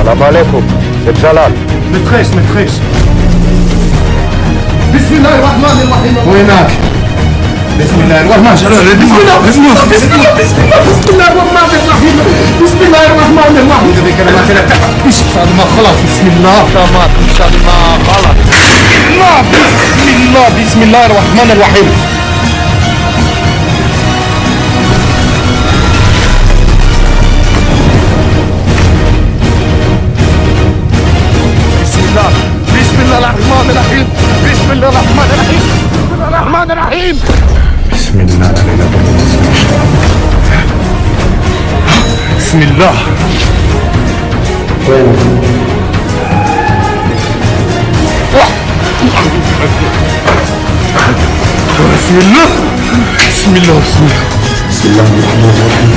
Salam alaikum, c'est Jalal. متخيش بسم الله الرحمن الرحيم وينك بسم الله الرحمن الرحيم بسم الله بسم الله بسم الله بسم الله بسم الله الرحمن الرحيم بسم الله الرحمن الرحيم بكلمات لا مش هذا ما خلاص بسم الله تمام مش هذا ما غلط لا بسم الله الرحمن الرحيم بسم الله الرحمن الرحيم بسم الله الرحمن الرحيم بسم الله الرحمن الرحيم بسم الله لا اله الا الله بسم الله بسم الله بسم الله بسم الله الرحمن الرحيم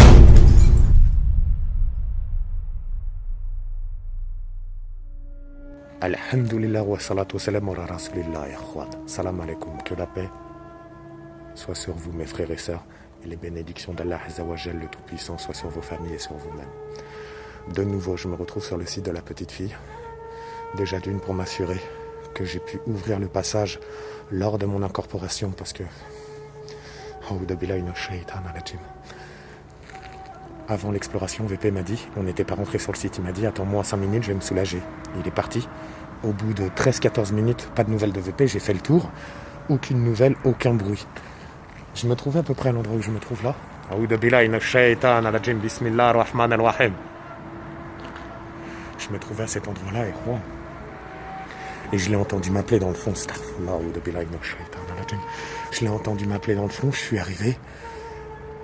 Alhamdulillah wa salatu wa salam ala rasulillah ya khwan. Salam alaikum. Que la paix soit sur vous mes frères et sœurs et les bénédictions d'Allah Azza wa Jal le Tout-Puissant soient sur vos familles et sur vous-mêmes. De nouveau, je me retrouve sur le site de la petite fille. Déjà d'une pour m'assurer que j'ai pu ouvrir le passage lors de mon incorporation parce que avant l'exploration, VP m'a dit, on n'était pas rentré sur le site, il m'a dit attends-moi 5 minutes, je vais me soulager. Il est parti. Au bout de 13-14 minutes, pas de nouvelles de VP, j'ai fait le tour. Aucune nouvelle, aucun bruit. Je me trouvais à peu près à l'endroit où je me trouve là. Je me trouvais à cet endroit-là et je l'ai entendu m'appeler dans le fond. Je l'ai entendu m'appeler dans le fond, je suis arrivé.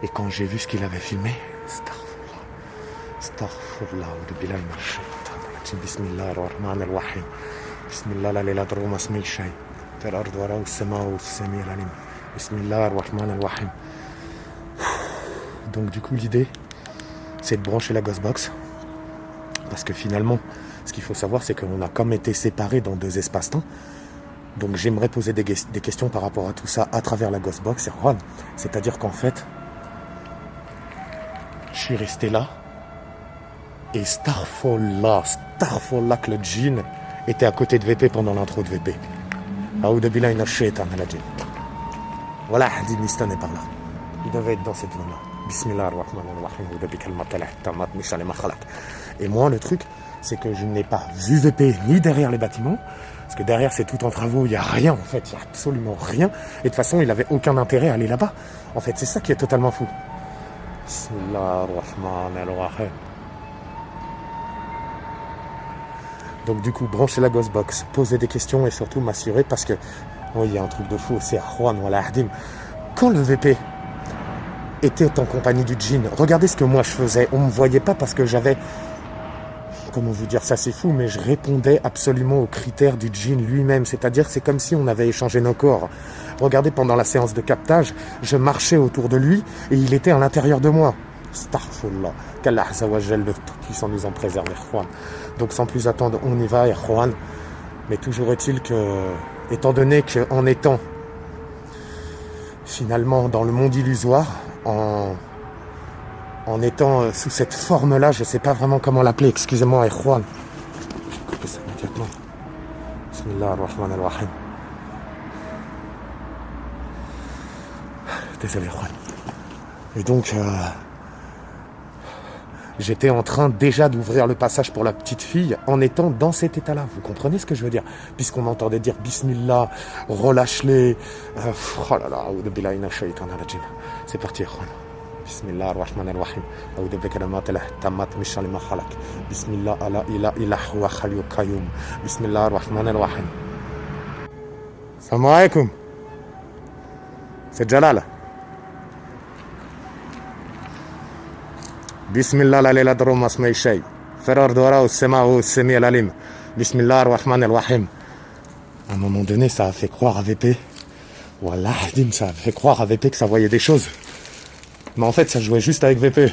Et quand j'ai vu ce qu'il avait filmé, Bismillah ar-Rahman ar-Rahim. Bismillah la layla droma asmi shay. Fil ard wa raw as-sama wa as-sami al-alim. Bismillah ar-Rahman ar-Rahim. Donc du coup l'idée c'est de brancher la Ghostbox. Parce que finalement, ce qu'il faut savoir c'est qu'on a comme été séparés dans 2 espaces-temps. Donc j'aimerais poser des questions par rapport à tout ça à travers la Ghostbox. C'est-à-dire qu'en fait, je suis resté là. Et Starfall que le djinn était à côté de VP pendant l'intro de VP. Aoudabillah ina shaitan ala djinn. Voilà, Hadid Nistan est par là. Il devait être dans cette zone-là. Bismillah ar-Rahman ar-Rahim. Et moi, le truc, c'est que je n'ai pas vu VP ni derrière les bâtiments. Parce que derrière, c'est tout en travaux, il n'y a rien en fait. Il n'y a absolument rien. Et de toute façon, il n'avait aucun intérêt à aller là-bas. En fait, c'est ça qui est totalement fou. Bismillah ar-Rahman ar-Rahim. Donc du coup, brancher la Ghostbox, poser des questions et surtout m'assurer parce que, oui, il y a un truc de fou, c'est Ahwan ou Al-Ahdim. Quand le VP était en compagnie du djinn, regardez ce que moi je faisais. On ne me voyait pas parce que j'avais, comment vous dire, ça c'est fou, mais je répondais absolument aux critères du djinn lui-même. C'est-à-dire, c'est comme si on avait échangé nos corps. Regardez, pendant la séance de captage, je marchais autour de lui et il était à l'intérieur de moi. Astaghfirullah, qu'Allah Azza wa Jal le Tout-Puissant nous en préserve, Ikhwan. Donc sans plus attendre, on y va, Ikhwan. Mais toujours est-il que, étant donné qu'en étant finalement dans le monde illusoire, en étant sous cette forme-là, je ne sais pas vraiment comment l'appeler, excusez-moi, Ikhwan. Je vais couper ça immédiatement. Bismillah ar-Rahman ar-Rahim. Désolé, Ikhwan. Et donc, j'étais en train déjà d'ouvrir le passage pour la petite fille en étant dans cet état-là. Vous comprenez ce que je veux dire? Puisqu'on entendait dire Bismillah, relâche-les. Oh là là, c'est parti, Bismillah ar-Rahman ar-Rahim. Bismillah ala ila ilah wa khalyu qayyum. Bismillah ar-Rahman ar-Rahim. Salam alaikum. C'est Jalal. Bismillah la layla droma asmi shay. Fil ard wa raw as-sama wa as-sami al-alim. Bismillah ar-Rahman ar-Rahim. À un moment donné, ça a fait croire à VP. Wallah, ça a fait croire à VP que ça voyait des choses. Mais en fait, ça jouait juste avec VP.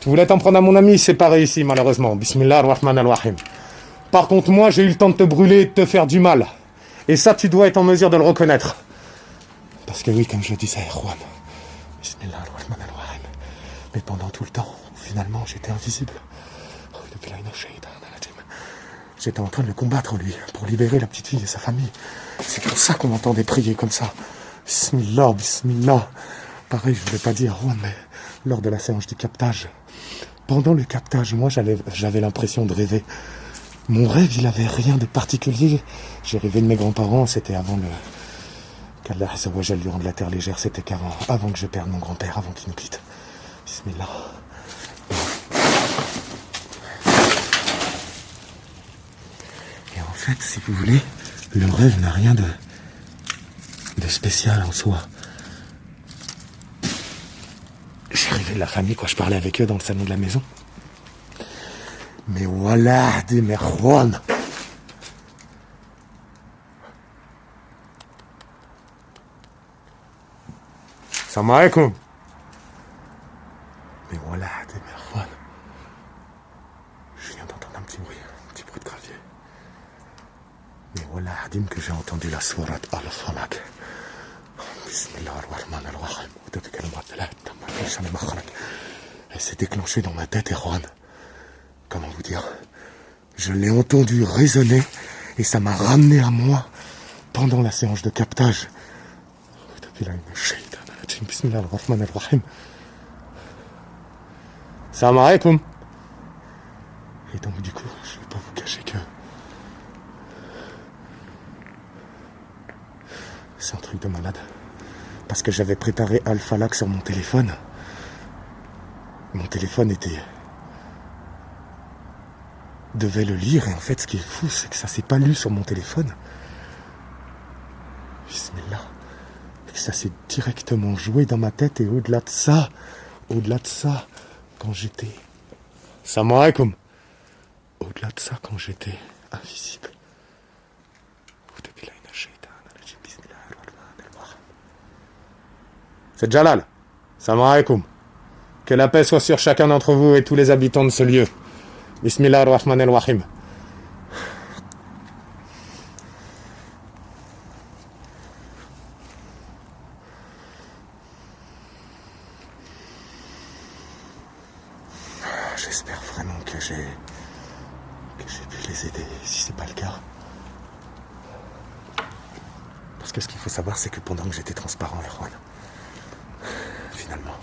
Tu voulais t'en prendre à mon ami, c'est pas réussi malheureusement. Bismillah ar-Rahman ar-Rahim. Par contre, moi, j'ai eu le temps de te brûler et de te faire du mal. Et ça, tu dois être en mesure de le reconnaître. Parce que oui, comme je le disais, Juan. Bismillah ar-Rahman ar-Rahim. Mais pendant tout le temps, finalement, j'étais invisible. J'étais en train de le combattre, lui, pour libérer la petite fille et sa famille. C'est pour ça qu'on entendait prier comme ça. Bismillah, bismillah. Pareil, je ne voulais pas dire, mais lors de la séance du captage, pendant le captage, moi, j'avais l'impression de rêver. Mon rêve, il avait rien de particulier. J'ai rêvé de mes grands-parents, c'était avant qu'Allah Azza wa Jal lui rende la terre légère, c'était avant que je perde mon grand-père, avant qu'il nous quitte. Bismillah. Et en fait, si vous voulez, le rêve n'a rien de spécial en soi. J'ai rêvé de la famille, quoi. Je parlais avec eux dans le salon de la maison. Mais voilà, des merwan. Salam alaikum. Mais voilà, des merwan. Je viens d'entendre un petit bruit de gravier. Mais voilà, Hadim, que j'ai entendu la sourate Al-Falaq. Bismillah ar-Rahman ar-Rahim. Elle s'est déclenchée dans ma tête, Erwan. Comment vous dire? Je l'ai entendu résonner et ça m'a ramené à moi pendant la séance de captage. Bismillah ar-Rahman ar-Rahim. Salam alaikum. Et donc du coup, je ne vais pas vous cacher que c'est un truc de malade. Parce que j'avais préparé Al-Falaq sur mon téléphone. Mon téléphone devait le lire, et en fait ce qui est fou, c'est que ça s'est pas lu sur mon téléphone. Bismillah. Et que ça s'est directement joué dans ma tête, et au-delà de ça, quand j'étais... Salam alaikum. Au-delà de ça, quand j'étais invisible. C'est Jalal. Salam alaikum. Que la paix soit sur chacun d'entre vous et tous les habitants de ce lieu. Bismillah ar-Rahman ar-Rahim. J'espère vraiment que j'ai pu les aider, si c'est pas le cas. Parce que ce qu'il faut savoir, c'est que pendant que j'étais transparent, Erwan, finalement...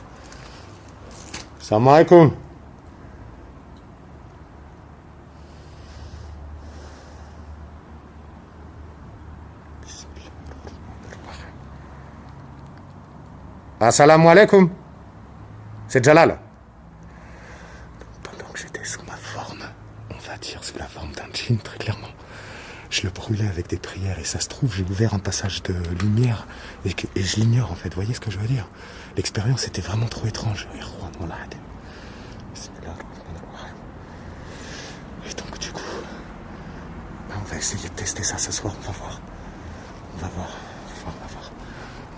Salam alaikum. Assalamu alaikum. C'est Jalal. Pendant que j'étais sous ma forme, on va dire sous la forme d'un djinn, très clairement, je le brûlais avec des prières et ça se trouve, j'ai ouvert un passage de lumière et je l'ignore en fait, vous voyez ce que je veux dire? L'expérience était vraiment trop étrange. Et donc du coup, on va essayer de tester ça ce soir, on va voir.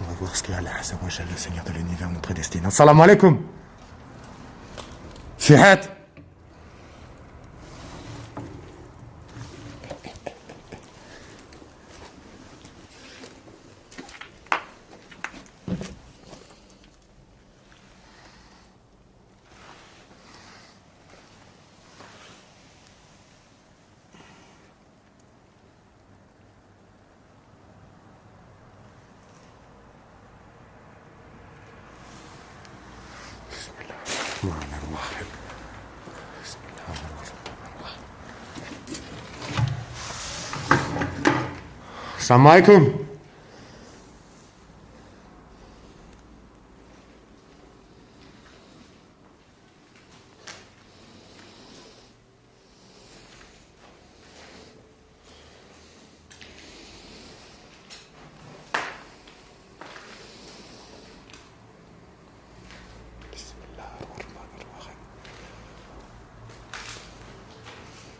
On va voir ce que Allah Azza wa Jalla, le Seigneur de l'univers, nous prédestine. Assalamu alaikum. Fihat. Salam alaikum.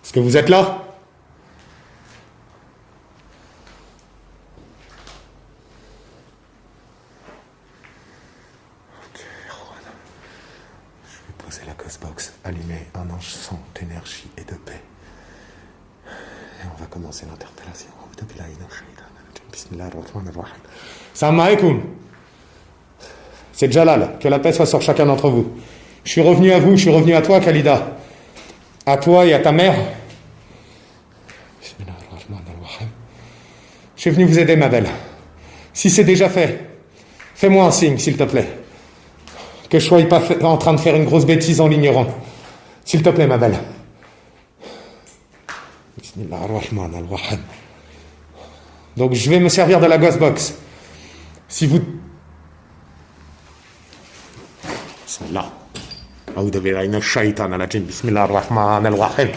Est-ce que vous êtes là? La Ghostbox, allumer un ange sans d'énergie et de paix. Et on va commencer l'interpellation. Salam alaikum. C'est Jalal. Que la paix soit sur chacun d'entre vous. Je suis revenu à vous, je suis revenu à toi, Khalida. à toi et à ta mère. Je suis venu vous aider, ma belle. Si c'est déjà fait, fais-moi un signe, s'il te plaît. Que je sois pas en train de faire une grosse bêtise en l'ignorant. S'il te plaît, ma belle. Bismillahirrahmanirrahim. Donc je vais me servir de la Ghostbox. Si vous... Bismillah. A'udhu billahi minash shaitanir rajim. Bismillahirrahmanirrahim.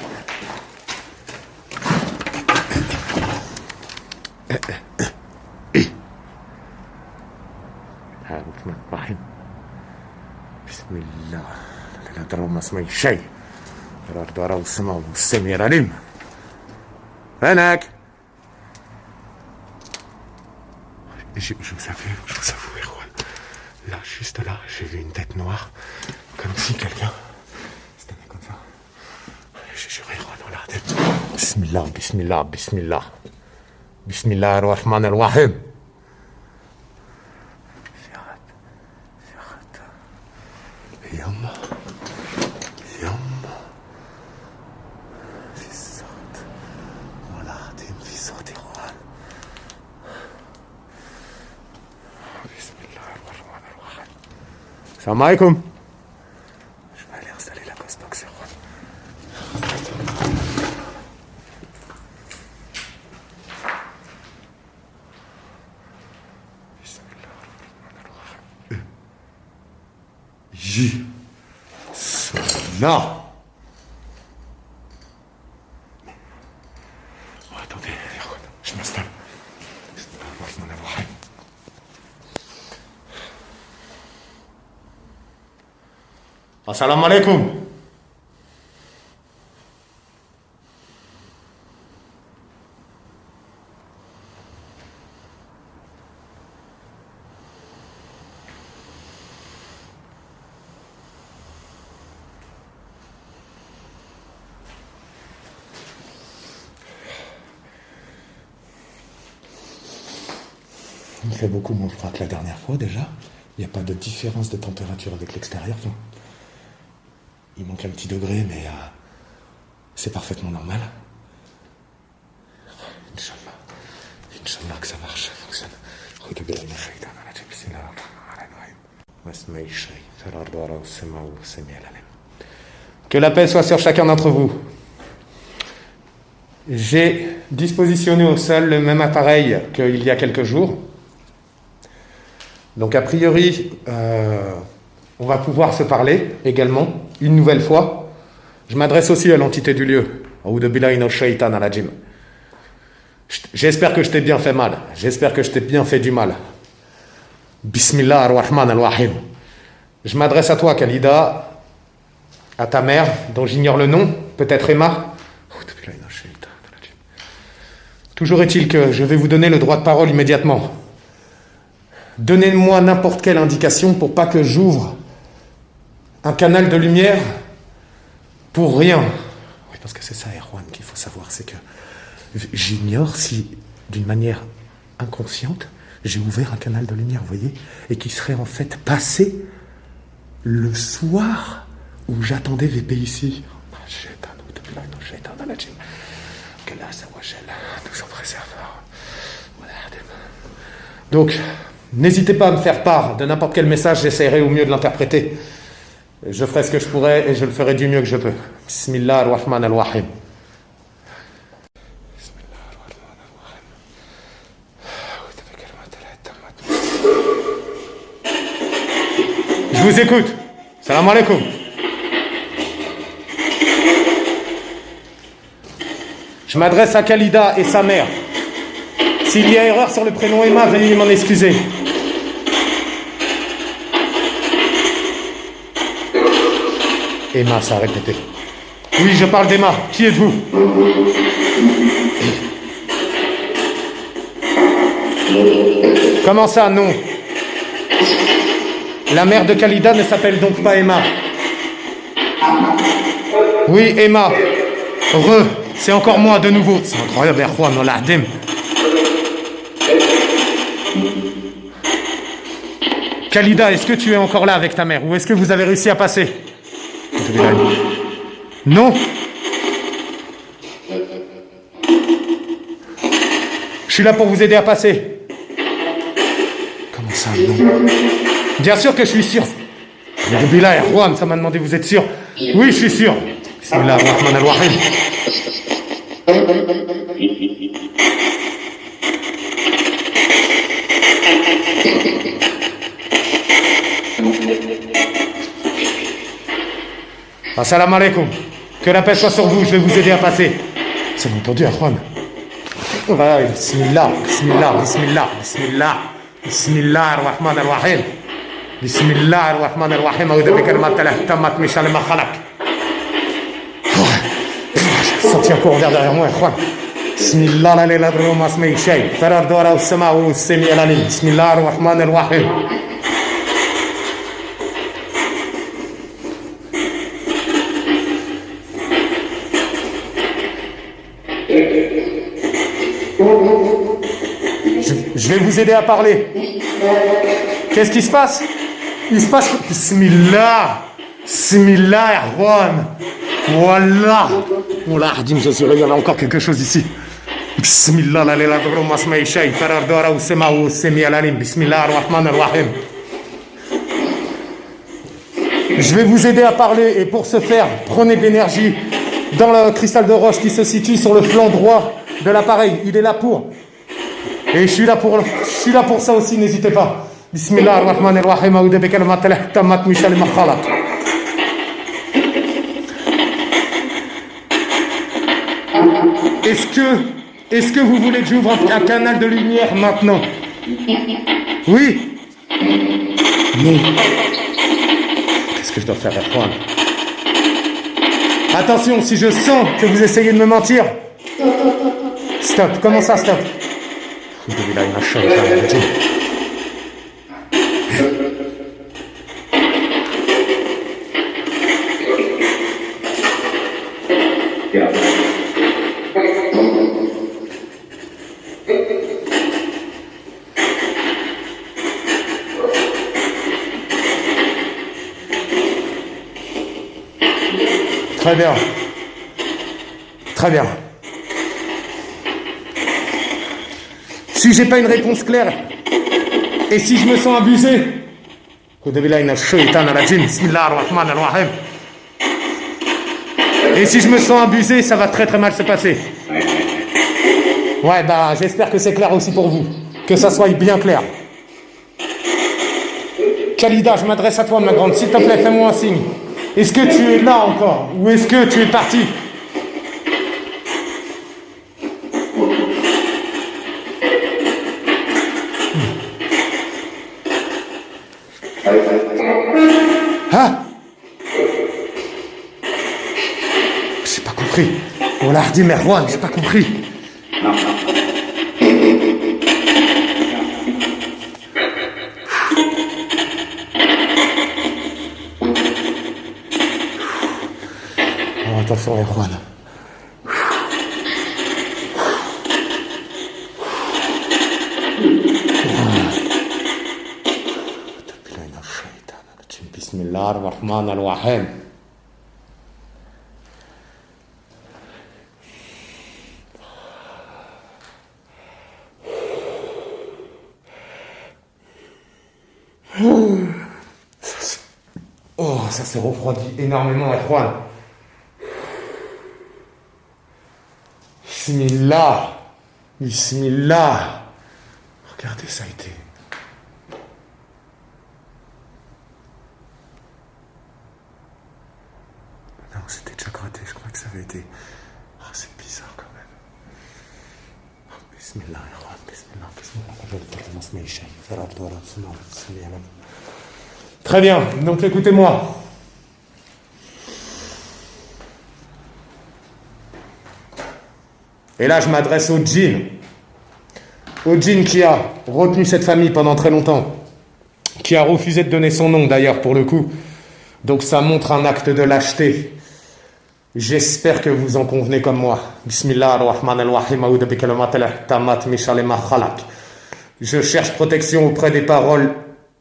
Bismillah. La tara ma اسمي شيء. الأرض أرى والسماء والسميع العليم. هناك. Je vous avoue, Erwan. Là, juste là, j'ai vu une tête noire. Comme si quelqu'un se tenait comme ça. J'ai juré, Erwan, on l'a arrêté. Bismillah, bismillah, bismillah. Bismillah ar-Rahman ar-Rahim. Yamma. Yamma. Fissat. On l'a arrêté, Fissat, Erwan. Salam alaikum. Je vais aller installer la Ghostbox. Là. Oh, attendez, je m'installe. Assalamu alaikum. Il fait beaucoup moins froid que la dernière fois déjà. Il n'y a pas de différence de température avec l'extérieur. Enfin, il manque un petit degré, mais c'est parfaitement normal. Inch'Allah. Inch'Allah que ça marche, ça fonctionne. Que la paix soit sur chacun d'entre vous. J'ai dispositionné au sol le même appareil qu'il y a quelques jours. Donc a priori, on va pouvoir se parler également, une nouvelle fois. Je m'adresse aussi à l'entité du lieu. J'espère que je t'ai bien fait mal. J'espère que je t'ai bien fait du mal. Bismillah ar-Rahman ar-Rahim. Je m'adresse à toi, Khalida, à ta mère, dont j'ignore le nom, peut-être Emma. Toujours est-il que je vais vous donner le droit de parole immédiatement. Donnez-moi n'importe quelle indication pour pas que j'ouvre un canal de lumière pour rien. Oui, parce que c'est ça, Erwan, qu'il faut savoir, c'est que j'ignore si, d'une manière inconsciente, j'ai ouvert un canal de lumière, vous voyez, et qui serait en fait passé le soir où j'attendais VP ici. Que Allah nous en préserve. Donc, n'hésitez pas à me faire part de n'importe quel message, j'essaierai au mieux de l'interpréter. Je ferai ce que je pourrai et je le ferai du mieux que je peux. Bismillah ar-Rahman ar-Rahim. Je vous écoute. Salam alaikum. Je m'adresse à Khalida et sa mère. S'il y a erreur sur le prénom Emma, veuillez m'en excuser. Emma, ça a répété. Oui, je parle d'Emma. Qui êtes-vous? Comment ça, non? La mère de Khalida ne s'appelle donc pas Emma. Oui, Emma. C'est encore moi de nouveau. C'est incroyable, Erwan, on l'a. Khalida, est-ce que tu es encore là avec ta mère? Ou est-ce que vous avez réussi à passer? Non? suis là pour vous aider à passer. Comment ça, non? Bien sûr que je suis sûr. Alhamdoulilah, Erwan, ça m'a demandé, vous êtes sûr? Oui, je suis sûr. Bismillah ar-Rahman ar-Rahim. Assalamu alaikum. Que la paix soit sur vous, je vais vous aider à passer. C'est entendu, Erwan. Ouais, bismillah, bismillah, bismillah, bismillah. Bismillah ar-Rahman ar-Rahim. Bismillah ar-Rahman ar-Rahim. Aouda bi kalimatillah tammat min sharri ma khalaq. J'ai senti un courant d'air derrière moi, Erwan. Bismillah la ilaha illallah ma ismi shay. Farar dora as-sama wa as-sami al-alim. Bismillah ar-Rahman ar-Rahim. Je vais vous aider à parler. Qu'est-ce qui se passe? Il se passe... Bismillah. Bismillah, Erwan. Voilà. Wallah, Hadim, je suis il y en a encore quelque chose ici. Bismillah, la ilaha illallah ma ismi shay. Farar dora as-sama wa as-sami al-alim. Bismillah ar-Rahman ar-Rahim. Je vais vous aider à parler et pour ce faire, prenez de l'énergie dans le cristal de roche qui se situe sur le flanc droit de l'appareil. Il est là pour... Et je suis là pour ça aussi, n'hésitez pas. Bismillah ar-Rahman ar-Rahim. Aouda bi kalimatillah tammat min sharri ma khalaq. Est-ce que vous voulez que j'ouvre un canal de lumière maintenant? Oui? Non. Qu'est-ce que je dois faire, Erwan? Attention, si je sens que vous essayez de me mentir. Stop, comment ça, stop? Très bien. Très bien. Si j'ai pas une réponse claire, et si je me sens abusé, et si je me sens abusé, ça va très très mal se passer. Ouais, bah j'espère que c'est clair aussi pour vous, que ça soit bien clair. Khalida, je m'adresse à toi, ma grande, s'il te plaît, fais-moi un signe. Est-ce que tu es là encore, ou est-ce que tu es parti? Ah, j'ai pas compris. On l'a redit, Erwan, j'ai pas compris. Oh, attention, Erwan. Bismillah ar-Rahman ar-Rahim. Oh, ça s'est refroidi énormément, Erwan. Bismillah. Bismillah. Regardez, ça a été... Non, c'était déjà gratté, je crois que ça avait été... Oh, c'est bizarre quand même. Oh, Bismillah, Bismillah, Bismillah. Très bien, donc écoutez-moi. Et là, je m'adresse au djinn. Au djinn qui a retenu cette famille pendant très longtemps. Qui a refusé de donner son nom, d'ailleurs, pour le coup. Donc ça montre un acte de lâcheté. J'espère que vous en convenez comme moi. Bismillah ar-Rahman ar-Rahim. Aouda bi kalimatillah tammat min sharri ma khalaq. Je cherche protection auprès des paroles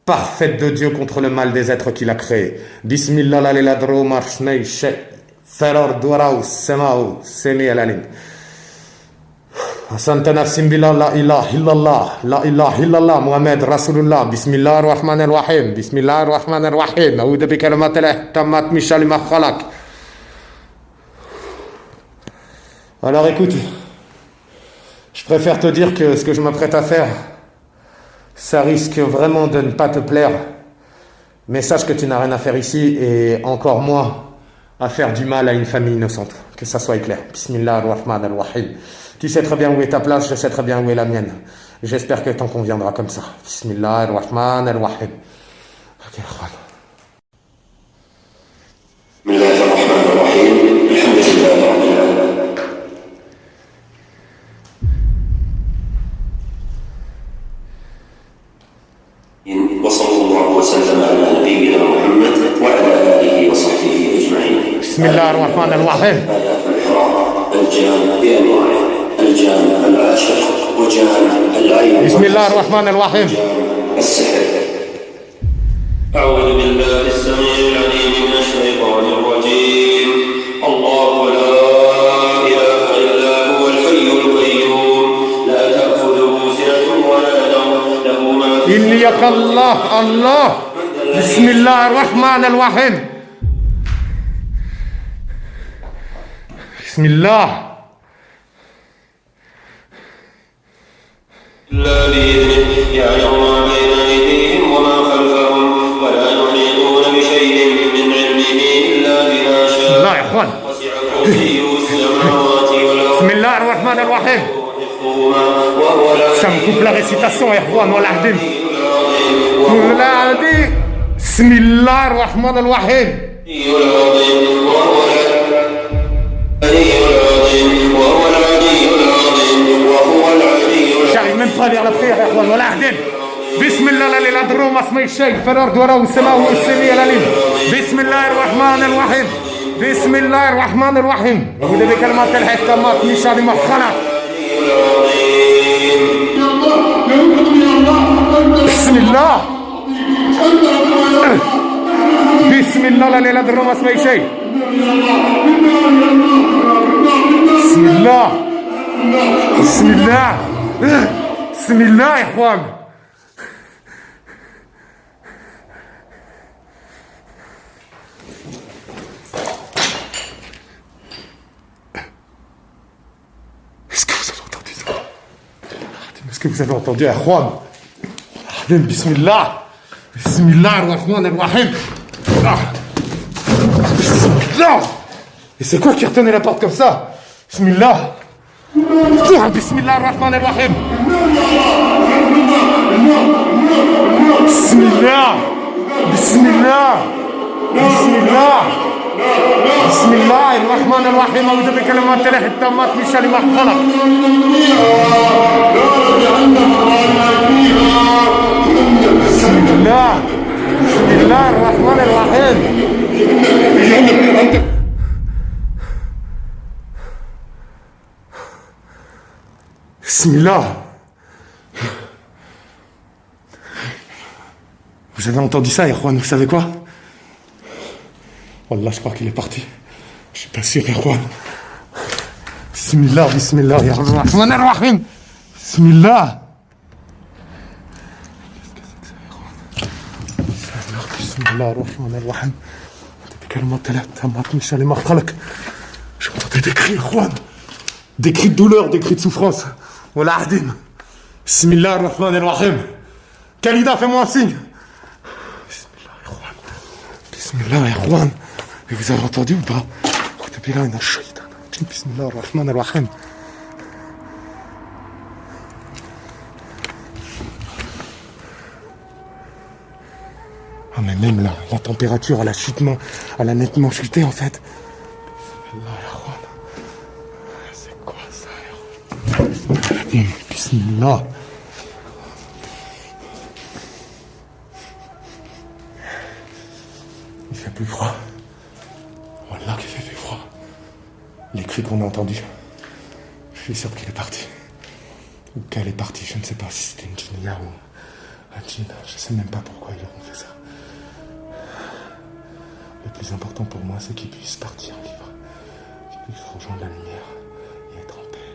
parfaites de Dieu contre le mal des êtres qu'il a créés. Bismillah la ilaha illallah ma ismi shay. Farar dora as-sama wa as-sami al-alim. Asanta nafsim billah, la ilaha illallah, la ilaha illallah, Muhammad Rasulullah, bismillah ar-Rahman ar-Rahim, bismillah ar-Rahman ar-Rahim, aouda bi kalimatillah, tammat min sharri ma khalaq. Alors écoute, je préfère te dire que ce que je m'apprête à faire, ça risque vraiment de ne pas te plaire. Mais sache que tu n'as rien à faire ici et encore moins à faire du mal à une famille innocente. Que ça soit clair. Bismillah ar-Rahman ar-Rahim. Tu sais très bien où est ta place, je sais très bien où est la mienne. J'espère que t'en conviendras comme ça. Bismillah ar-Rahman ar-Rahim. Ok, Rahman. Bismillah ar-Rahman ar-Rahim. Alhamdulillah rabbil alamin. وصلى الله وسلم على نبينا محمد وعلى اله وصحبه اجمعين. بسم الله الرحمن الرحيم. آيات الإحرام الجان بأنواعه، الجان العاشق وجان العين. بسم الله الرحمن الرحيم. السحر. أعوذ بالله السميع العليم من الشيطان الرجيم. الله لا إله إلا هو الحي القيوم لا تأخذه سنة ولا نوم له ما في إليك الله الله. بسم الله الرحمن الرحيم. بسم الله. إلا بإذنه يعلم ما بين أيديهم وما خلفهم ولا يحيطون بشيء من علمه إلا بما بسم الله شاء يا إخوان. وسع كرسيه السماوات والأرض بسم الله الرحمن الرحيم. وهو Ça me coupe la récitation, Ikhwan, wa l'ahdim. بسم الله الرحمن الرحيم. J'arrive même pas à lire la prière, Ikhwan, wa l'ahdim. بسم الله لا لا ضر ما اسمه الشيء في الارض ولا السماء والسميع العليم. بسم الله الرحمن الرحيم. بسم الله الرحمن الرحيم. أعوذ بكلمات الله التامات من شر ما خلق. بسم الله. بسم الله لا لا ضر ما اسمه الشيء. بسم الله. بسم الله. بسم الله يا اخوان. Est-ce que vous avez entendu Ikhwan? Bismillah. Bismillah ar-Rahman ar-Rahim. Bismillah. Et c'est quoi qui retenait la porte comme ça? Bismillah. Bismillah ar-Rahman ar-Rahim. Bismillah. Bismillah. Bismillah. بسم الله الرحمن الرحيم. أعوذ بكلمات الله التامات من شر ما خلق. بسم الله. بسم الله الرحمن الرحيم. بسم الله. Vous avez entendu ça, Ikhwan? Vous savez quoi? Wallah, je crois qu'il est parti. Je suis pas sûr, Ikhwan. Bismillah, bismillah, ya Rahman ar-Rahim. Bismillah. Bismillah ar-Rahman ar-Rahim. J'entendais des cris, Ikhwan. Des cris de douleur, des cris de souffrance. Wallah ahdim. Bismillah ar-Rahman ar-Rahim. Khalida, fais-moi un signe. Bismillah, Ikhwan. Bismillah, Ikhwan. Et vous avez entendu ou pas? Bismillah ar-Rahman ar-Rahim. Ah mais même là, la température, elle a nettement chuté en fait. Bismillah ar-Rahman. C'est quoi ça? Bismillah. Il fait plus froid. Voilà qu'il fait plus froid. Les cris qu'on a entendus. Je suis sûr qu'il est parti. Ou qu'elle est partie, je ne sais pas si c'était une djinnia ou un djinn. Je ne sais même pas pourquoi ils ont fait ça. Le plus important pour moi, c'est qu'ils puissent partir libre. Qu'ils puissent rejoindre la lumière et être en paix.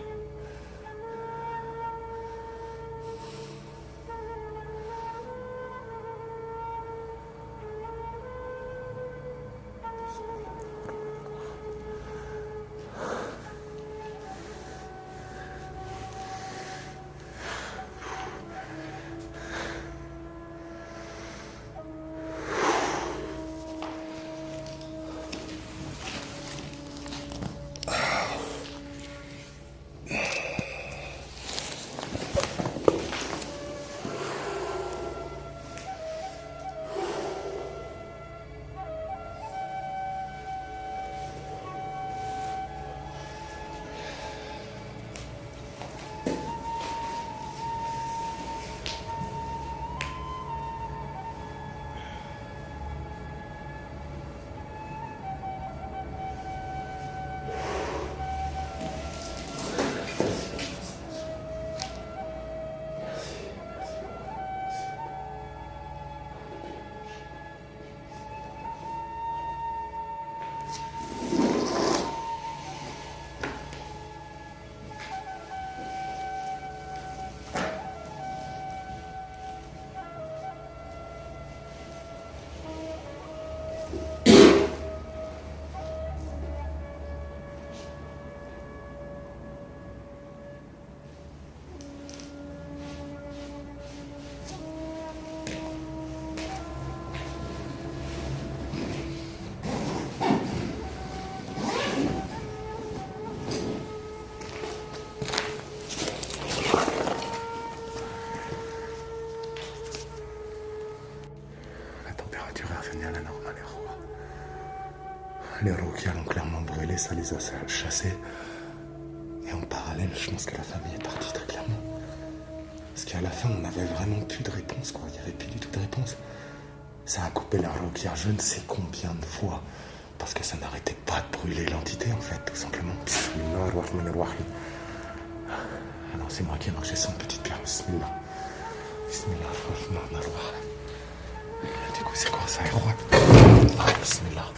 tenir la normale, les Rokia l'ont clairement brûlé, ça les a chassés. Et en parallèle, je pense que la famille est partie très clairement. Parce qu'à la fin, on n'avait vraiment plus de réponse, quoi. Il n'y avait plus du tout de réponse. Ça a coupé la Rokia je ne sais combien de fois. Parce que ça n'arrêtait pas de brûler l'entité, en fait, tout simplement. Bismillahirrahmanirrahim. Alors, c'est moi qui ai marché sans petite pierre. Bismillah. Bismillahirrahmanirrahim. Du coup, c'est quoi ça, roi? Bismillah.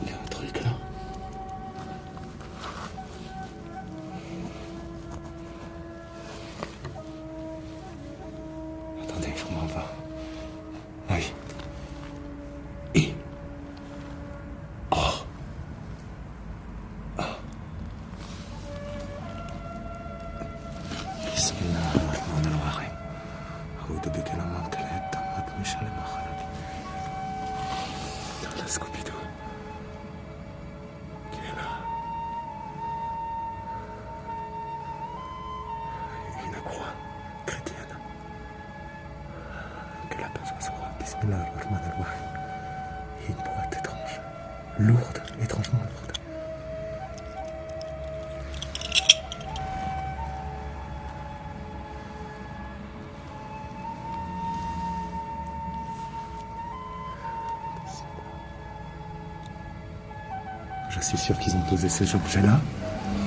Il y a un truc là. Attendez, je m'en vais. Oui. Et. Oh. Ah. Bismillahirrahmanirrahim. A'udhu bika min al-kalaat tammat min sharri ma khalaq. La Scooby-Doo. Qui est là. Une croix chrétienne. Que la paix soit sur moi. Bismillahirrahmanirrahim. Et une boîte étrange. Lourde, étrangement lourde. Je suis sûr qu'ils ont posé ces objets-là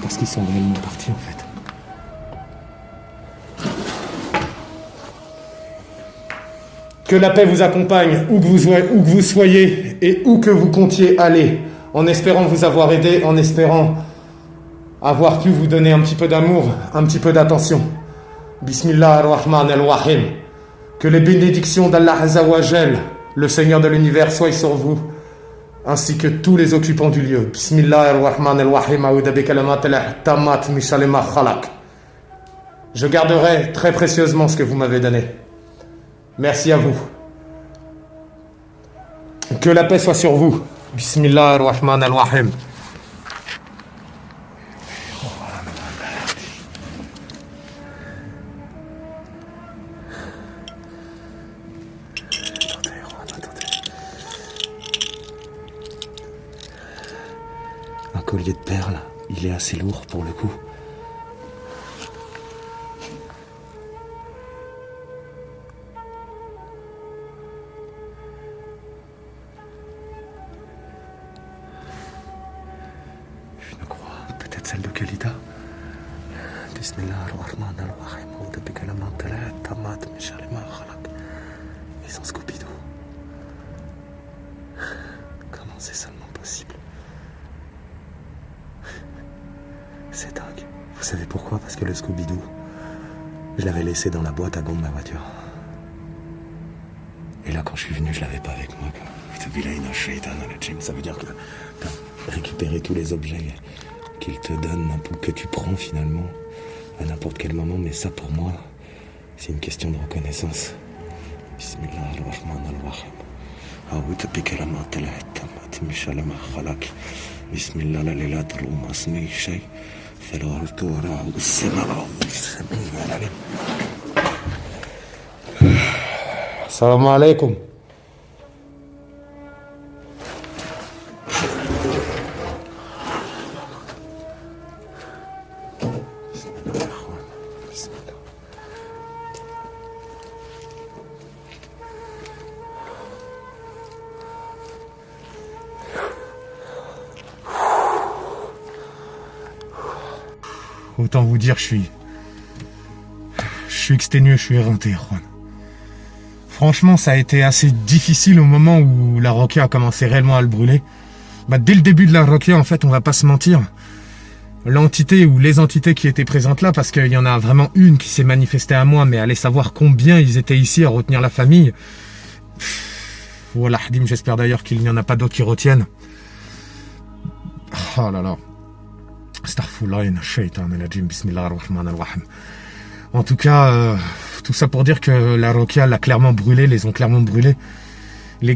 parce qu'ils sont réellement partis en fait. Que la paix vous accompagne où que vous soyez et où que vous comptiez aller, en espérant vous avoir aidé, en espérant avoir pu vous donner un petit peu d'amour, un petit peu d'attention. Bismillahirrahmanirrahim. Que les bénédictions d'Allah Azzawajal, le Seigneur de l'univers, soient sur vous, ainsi que tous les occupants du lieu. Bismillahirrahmanirrahim. A'udhu bi kalimatillahi tammat min sharri ma khalaq. Je garderai très précieusement ce que vous m'avez donné. Merci à vous. Que la paix soit sur vous. Bismillahirrahmanirrahim. Un collier de perles, il est assez lourd pour le coup. Une croix, peut-être celle de Khalida. Bismillahirrahmanirrahim. A'udhu bi kalimatillahi tammat min sharri ma khalaq. Ils sont Scooby-Doo. Comment c'est seulement possible? C'est dingue. Vous savez pourquoi? Parce que le Scooby-Doo, je l'avais laissé dans la boîte à gants de ma voiture. Et là, quand je suis venu, je l'avais pas avec moi. Ça veut dire que t'as récupéré tous les objets qu'il te donne, que tu prends finalement, à n'importe quel moment. Mais ça, pour moi, c'est une question de reconnaissance. Bismillahirrahmanirrahim. A'udhu bi kalimatillahi tammat min sharri ma khalaq. Bismillah la ilaha illallah ismi shay. Assalamu alaikum. Autant vous dire, je suis exténué, je suis éreinté, Juan. Franchement, ça a été assez difficile au moment où la Rokia a commencé réellement à le brûler. Dès le début de la Rokia, en fait, on va pas se mentir. L'entité ou les entités qui étaient présentes là, parce qu'il y en a vraiment une qui s'est manifestée à moi, mais allez savoir combien ils étaient ici à retenir la famille. Voilà, Hadim, j'espère d'ailleurs qu'il n'y en a pas d'autres qui retiennent. Oh là là. En tout cas, tout ça pour dire que la Rokia l'a clairement brûlé, les ont clairement brûlés.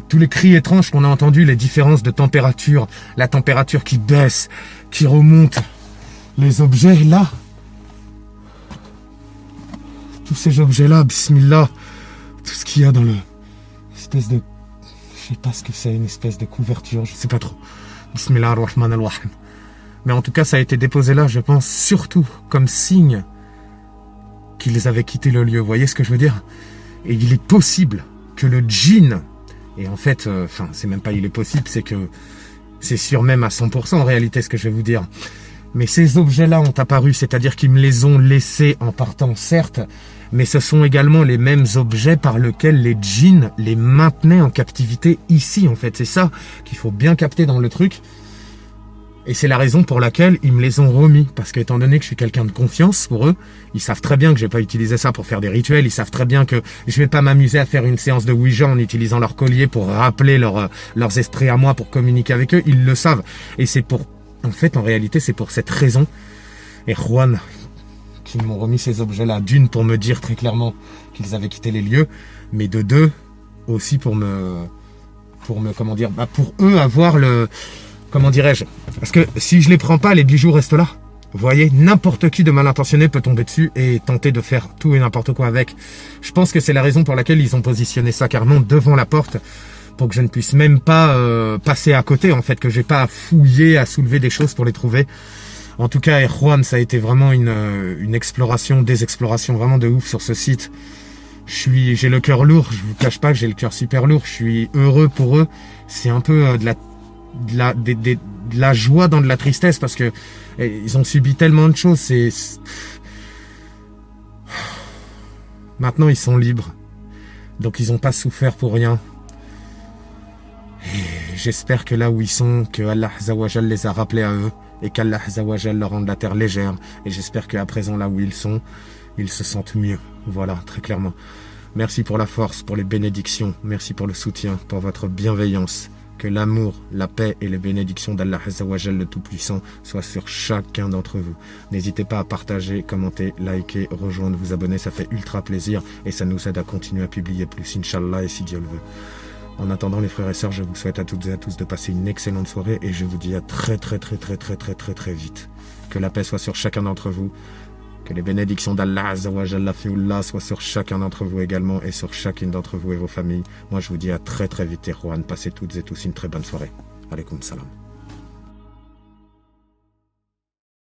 tous les cris étranges qu'on a entendus, les différences de température, la température qui baisse, qui remonte, les objets là, tous ces objets-là, bismillah, tout ce qu'il y a dans le espèce de, je sais pas ce que c'est, une espèce de couverture, je sais pas trop. Bismillah ar-Rahman ar-Rahim. Mais en tout cas, ça a été déposé là, je pense, surtout comme signe qu'ils avaient quitté le lieu. Vous voyez ce que je veux dire? Et il est possible que le djinn, et en fait, c'est même pas il est possible, c'est que c'est sûr même à 100% en réalité ce que je vais vous dire. Mais ces objets-là ont apparu, c'est-à-dire qu'ils me les ont laissés en partant, certes, mais ce sont également les mêmes objets par lesquels les djinns les maintenaient en captivité ici, en fait. C'est ça qu'il faut bien capter dans le truc. Et c'est la raison pour laquelle ils me les ont remis. Parce qu'étant donné que je suis quelqu'un de confiance pour eux, ils savent très bien que je vais pas utiliser ça pour faire des rituels. Ils savent très bien que je vais pas m'amuser à faire une séance de Ouija en utilisant leur collier pour rappeler leurs esprits à moi, pour communiquer avec eux. Ils le savent. Et c'est pour... En fait, en réalité, c'est pour cette raison. Et Juan, qui m'ont remis ces objets-là, d'une, pour me dire très clairement qu'ils avaient quitté les lieux, mais de deux, aussi pour me comment dire, pour eux avoir le... Comment dirais-je? Parce que si je les prends pas, les bijoux restent là. Vous voyez, n'importe qui de mal intentionné peut tomber dessus et tenter de faire tout et n'importe quoi avec. Je pense que c'est la raison pour laquelle ils ont positionné ça carrément devant la porte, pour que je ne puisse même pas passer à côté, en fait, que j'ai pas à fouiller, à soulever des choses pour les trouver. En tout cas, Juan, ça a été vraiment une exploration, des explorations vraiment de ouf sur ce site. J'ai le cœur lourd, je vous cache pas que j'ai le cœur super lourd, je suis heureux pour eux. C'est un peu de la joie dans de la tristesse, parce que ils ont subi tellement de choses. Maintenant, ils sont libres. Donc, ils n'ont pas souffert pour rien. Et j'espère que là où ils sont, que Allah Azzawajal les a rappelés à eux, et qu'Allah Azzawajal leur rende la terre légère. Et j'espère qu'à présent, là où ils sont, ils se sentent mieux. Voilà, très clairement. Merci pour la force, pour les bénédictions. Merci pour le soutien, pour votre bienveillance. Que l'amour, la paix et les bénédictions d'Allah Azzawajal le Tout-Puissant soient sur chacun d'entre vous. N'hésitez pas à partager, commenter, liker, rejoindre, vous abonner, ça fait ultra plaisir et ça nous aide à continuer à publier plus, Inch'Allah, et si Dieu le veut. En attendant, les frères et sœurs, je vous souhaite à toutes et à tous de passer une excellente soirée et je vous dis à très vite. Que la paix soit sur chacun d'entre vous. Que les bénédictions d'Allah Azzawajal, la fiullah, soient sur chacun d'entre vous également et sur chacune d'entre vous et vos familles. Moi, je vous dis à très vite, et Juan. Passez toutes et tous une très bonne soirée. Alaykoum salam.